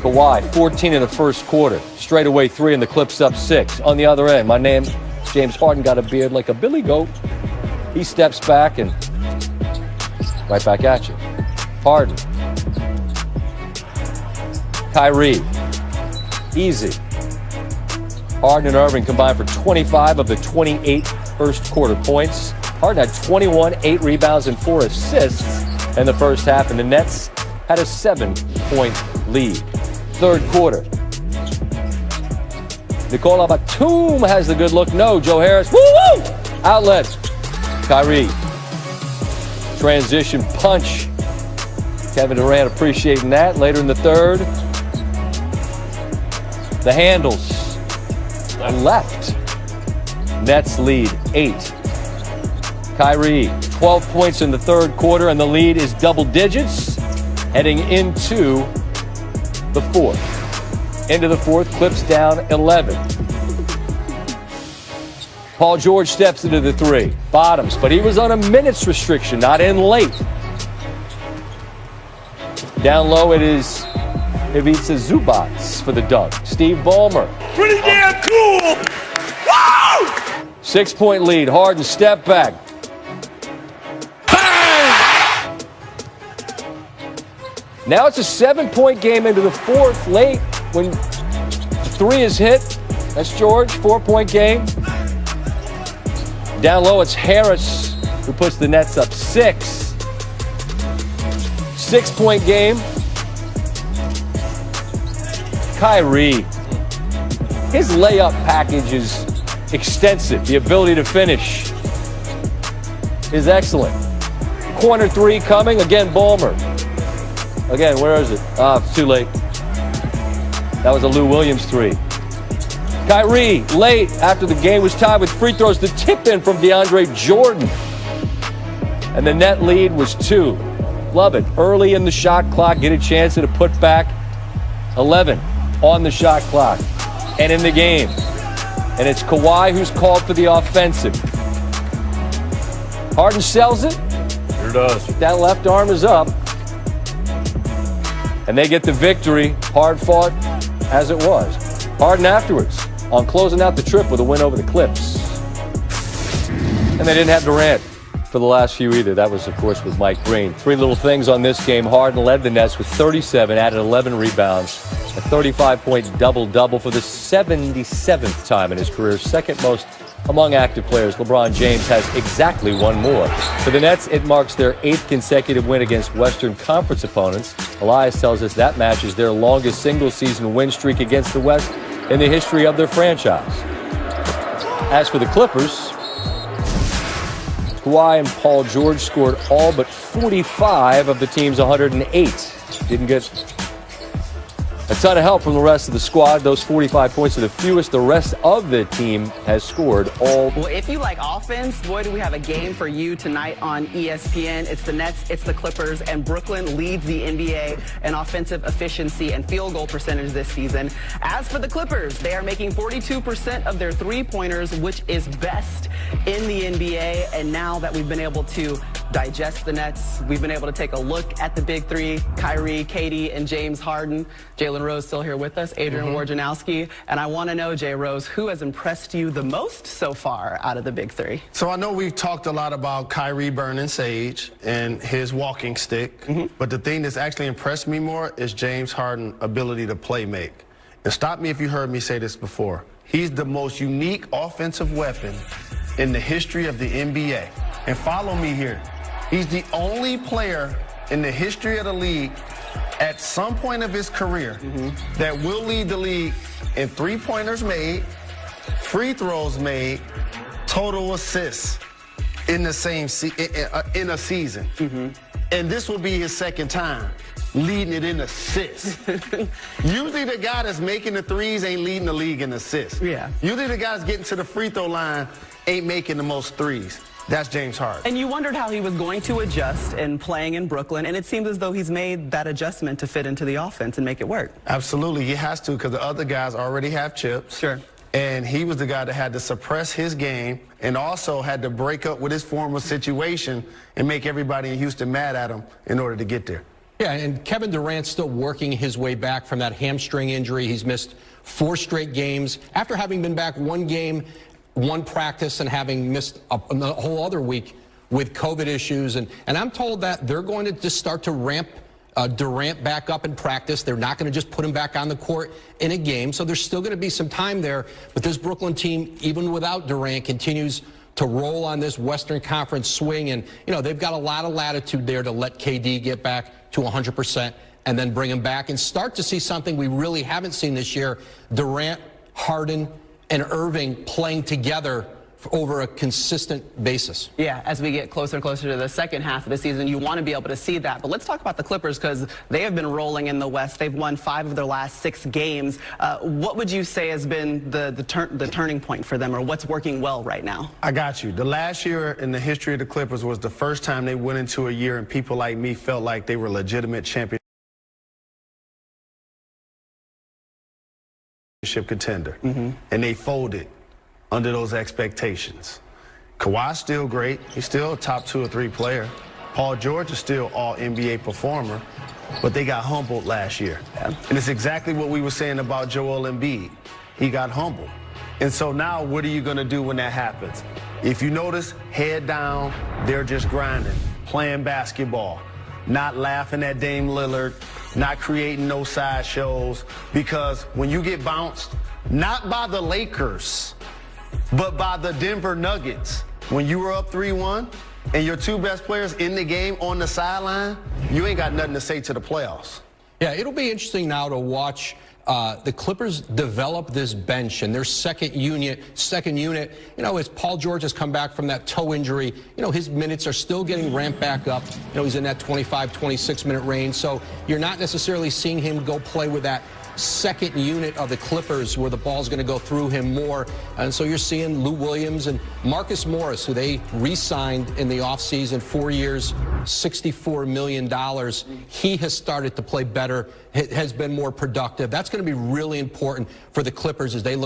Kawhi, 14 in the first quarter. Straightaway 3 and the Clips up 6. On the other end, my name, James Harden, got a beard like a billy goat. He steps back and right back at you. Harden. Kyrie. Easy. Harden and Irving combined for 25 of the 28 first quarter points. Harden had 21, 8 rebounds, and 4 assists in the first half, and the Nets had a 7-point lead. Third quarter. Nicola Batum has the good look. No, Joe Harris. Woo-woo! Outlet. Kyrie. Transition punch. Kevin Durant appreciating that. Later in the third. The handles. Left. Nets lead 8. Kyrie, 12 points in the third quarter, and the lead is double digits heading into the fourth. Into the fourth, Clips down 11. Paul George steps into the 3. Bottoms, but he was on a minutes restriction, not in late. Down low, it is Ivica Zubac for the dunk. Steve Ballmer. Pretty damn cool! Woo! 6-point lead. Harden step back. Bang! Now it's a 7-point game into the fourth. Late when 3 is hit. That's George. 4-point game. Down low, it's Harris who puts the Nets up 6. 6-point game. Kyrie. His layup package is extensive. The ability to finish is excellent. Corner 3 coming. Again, Ballmer. Again, where is it? It's too late. That was a Lou Williams 3. Kyrie, late after the game was tied with free throws, the tip in from DeAndre Jordan. And the net lead was 2. Love it. Early in the shot clock, get a chance at a putback. 11 on the shot clock and in the game. And it's Kawhi who's called for the offensive. Harden sells it. Sure does. That left arm is up. And they get the victory. Hard fought as it was. Harden afterwards on closing out the trip with a win over the Clips. And they didn't have Durant for the last few either. That was, of course, with Mike Green. 3 little things on this game. Harden led the Nets with 37, added 11 rebounds, a 35-point double-double for the 77th time in his career, second most among active players. LeBron James has exactly 1 more. For the Nets, it marks their 8th consecutive win against Western Conference opponents. Elias tells us that match is their longest single-season win streak against the West in the history of their franchise. As for the Clippers, Kawhi and Paul George scored all but 45 of the team's 108. Didn't get a ton of help from the rest of the squad. Those 45 points are the fewest the rest of the team has scored all. Well, if you like offense, boy, do we have a game for you tonight on ESPN. It's the Nets, it's the Clippers, and Brooklyn leads the NBA in offensive efficiency and field goal percentage this season. As for the Clippers, they are making 42% of their three-pointers, which is best in the NBA. And now that we've been able to digest the Nets, we've been able to take a look at the big 3, Kyrie, KD, and James Harden. Jalen Rose still here with us, Adrian Wojnarowski, and I want to know, Jay Rose, who has impressed you the most so far out of the big 3? So I know we've talked a lot about Kyrie burning sage and his walking stick, but the thing that's actually impressed me more is James Harden's ability to play make. And stop me if you heard me say this before. He's the most unique offensive weapon in the history of the NBA. And follow me here. He's the only player in the history of the league at some point of his career that will lead the league in three-pointers made, free throws made, total assists in the same in a season. And this will be his second time leading it in assists. Usually the guy that's making the threes ain't leading the league in assists. Yeah. Usually the guy that's getting to the free throw line ain't making the most threes. That's James Harden. And you wondered how he was going to adjust in playing in Brooklyn, and it seems as though he's made that adjustment to fit into the offense and make it work. Absolutely, he has to, because the other guys already have chips. Sure. And he was the guy that had to suppress his game and also had to break up with his former situation and make everybody in Houston mad at him in order to get there. Yeah, and Kevin Durant's still working his way back from that hamstring injury. He's missed 4 straight games after having been back 1 game, 1 practice, and having missed a whole other week with COVID issues. And I'm told that they're going to just start to ramp Durant back up in practice. They're not going to just put him back on the court in a game. So there's still going to be some time there. But this Brooklyn team, even without Durant, continues to roll on this Western Conference swing. And, you know, they've got a lot of latitude there to let KD get back to 100% and then bring him back and start to see something we really haven't seen this year. Durant, Harden, and Irving playing together over a consistent basis. Yeah, as we get closer and closer to the second half of the season, you want to be able to see that. But let's talk about the Clippers, because they have been rolling in the West. They've won 5 of their last 6 games. What would you say has been the turning point for them, or what's working well right now? I got you. The last year in the history of the Clippers was the first time they went into a year and people like me felt like they were legitimate championship contender. And they folded under those expectations. Kawhi's still great. He's still a top 2 or 3 player. Paul George is still all NBA performer, but they got humbled last year. And it's exactly what we were saying about Joel Embiid. He got humbled. And so now what are you going to do when that happens? If you notice, head down, they're just grinding, playing basketball, not laughing at Dame Lillard, not creating no sideshows, because when you get bounced, not by the Lakers, but by the Denver Nuggets, when you were up 3-1 and your 2 best players in the game on the sideline, you ain't got nothing to say to the playoffs. Yeah, it'll be interesting now to watch the Clippers develop this bench and their second unit. You know, as Paul George has come back from that toe injury, you know, his minutes are still getting ramped back up. You know, he's in that 25, 26-minute range. So you're not necessarily seeing him go play with that second unit of the Clippers where the ball's going to go through him more. And so you're seeing Lou Williams and Marcus Morris, who they re-signed in the offseason, 4 years, $64 million. He has started to play better, has been more productive. That's going to be really important for the Clippers as they look